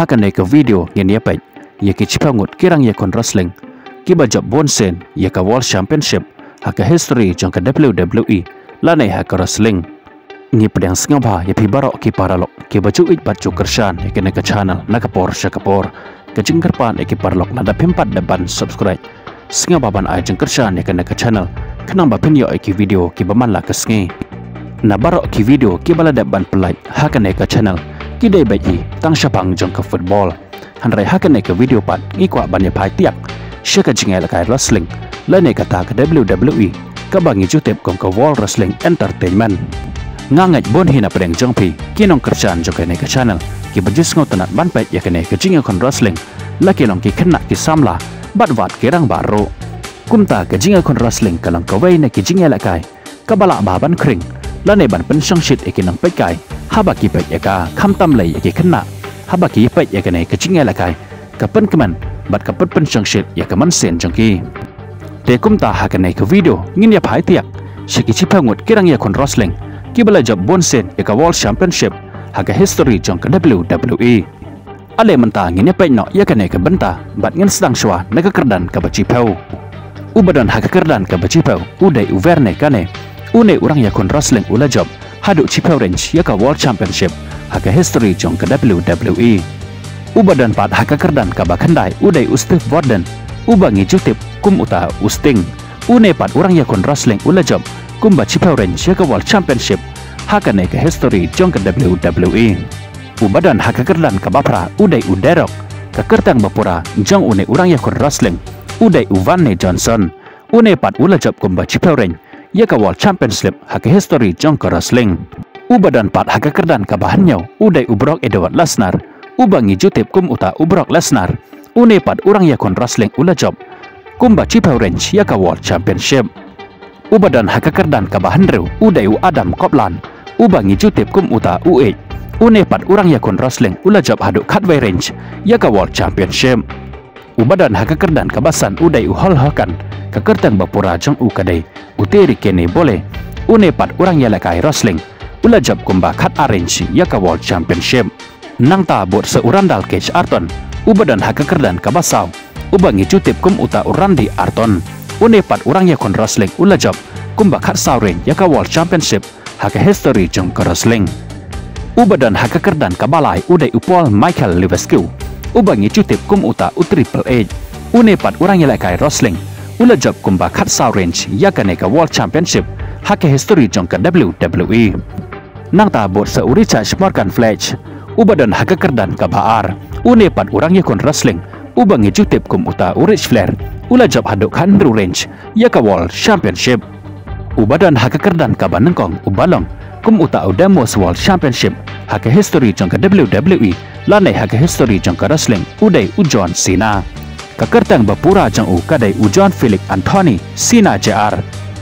hakan ke video yang dia pek ya ki cipangut kirang ya kon wrestling ki bajab bonsen ya ka World Championship haka history jong ka WWE lanai haka wrestling ngi pedang sengapa ya pi barok ki paralok ki baju ik bat cukershan ya kena ke channel nakapor syakapor ke jengkerpan ya ki paralok nada pempat depan subscribe sengapa ban ai jengkershan ya kena ke channel kenang ba pen yo ki video ki baman la ke sengi na barok ki video ki bala depan pelai hakan ke channel ki dai bai tang syapang jong ke football hanrai hakan ke video pat ngi kwa ban ya pai tiak syaka jingai la kai wrestling lanai kata ke WWE ka bangi jutep kong ke World Wrestling Entertainment ngangat bon hina pedang jongpi kinong kerjaan jong kene ke channel ki bejis ngau tenat ban pet ya kene ke jinga kon wrestling laki long ki kena ki samla bat wat kirang baru kumta ke jinga kon wrestling kalang kawai na ki jinga la kai kabala ba ban kring lane ban pen song shit ekinang pet kai haba ki pet ya ka kham tam lai ya ki kena haba ki pet ya kene ke jinga la kai ka pen keman bat ka pen song shit ya ka man sen jong ki te kumta ha kene ke video ngin ya phai tiak shiki chipangut kirang ya kon wrestling ki belajar bonsen ya ka World Championship haga history jong ke WWE ale mentang ini pe no ya kene ke benta bat ngin sedang shwa na ka kerdan ka bacipau ubadan haga kerdan ka bacipau udai uverne kane une urang ya kon wrestling ula job hadu cipau range ya ka World Championship haga history jong ke WWE ubadan pat haga kerdan ka bakandai udai Steve Warden ubangi jutip kum uta usting une pat urang ya kon wrestling ula job kumba cipau range ya ke World Championship hakan ke history jong ke WWE ubadan haka kerdan ke bapra udai uderok ke kertang bapura jong une urang ya kon wrestling udai Uvanne Johnson une pat ula job kumba cipau range ya ke World Championship haka history jong ke wrestling ubadan pat haka kerdan ke bahannya udai Brock Edward Lesnar ubangi jutip kum uta Brock Lesnar une pat urang ya kon wrestling ula job kumba cipau range ya ke World Championship ubadan haka kerdan ka bahanrew udai Adam Copeland ubangi jutip kum uta UE une pat urang ya kon wrestling ula job hadu Cutway range ya ka World Championship ubadan haka kerdan ka basan udai Hol Hogan ka kertang bapura jong kadai uteri kene boleh une pat urang ya lakai wrestling ula job kumba cut range ya ka World Championship nang ta bot seurandal Cage Arton ubadan haka kerdan ka basau ubangi jutip kum uta Randy Orton une pat urang ya kon wrestling ula job kumba khat sauren ya ka World Championship haka history jong ka wrestling ubadan haka kerdan ka balai udai upol Michael Levesque ubangi jutip kum uta Triple H une pat urang ya lakai wrestling ula job kumba khat sauren ya ka ne ka World Championship haka history jong ka WWE nang ta bot sa Richard Morgan Fletch ubadan haka kerdan ka baar une pat urang ya kon wrestling ubangi jutip kum uta Rich Flair ula job haduk Andrew range ya ka World Championship ubadan haka kerdan ka banengkong ubalong kum uta Demos World Championship haka history jong ka WWE lanai haka history jong ka wrestling udai John Cena ka kertang bapura jong kadai John Felix Anthony Cena JR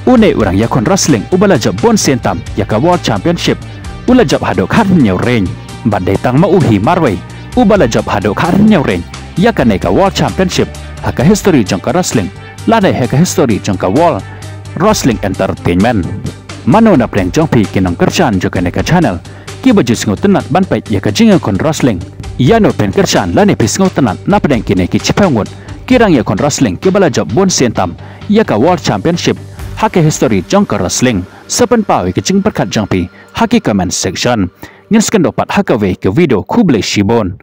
une urang ya kon wrestling ubala job bon sentam ya ka World Championship ula job haduk nyau range badai tang mauhi Marway ubala job haduk nyau range ya ka ka World Championship haka history jong ka wrestling lanai haka history jong ka World Wrestling Entertainment mano na preng jong pi kinong kerjaan jong ka channel ki baju singo tenat ban pet ya ka jinga kon wrestling ya no pen kerjaan lanai pi singo tenat na preng kine ki cipangut kirang ya kon wrestling ki bala job bon sentam ya ka World Championship haka history jong ka wrestling sepen pawi ke jing berkat jong pi haki comment section nyen sken dopat haka we ke video kuble shibon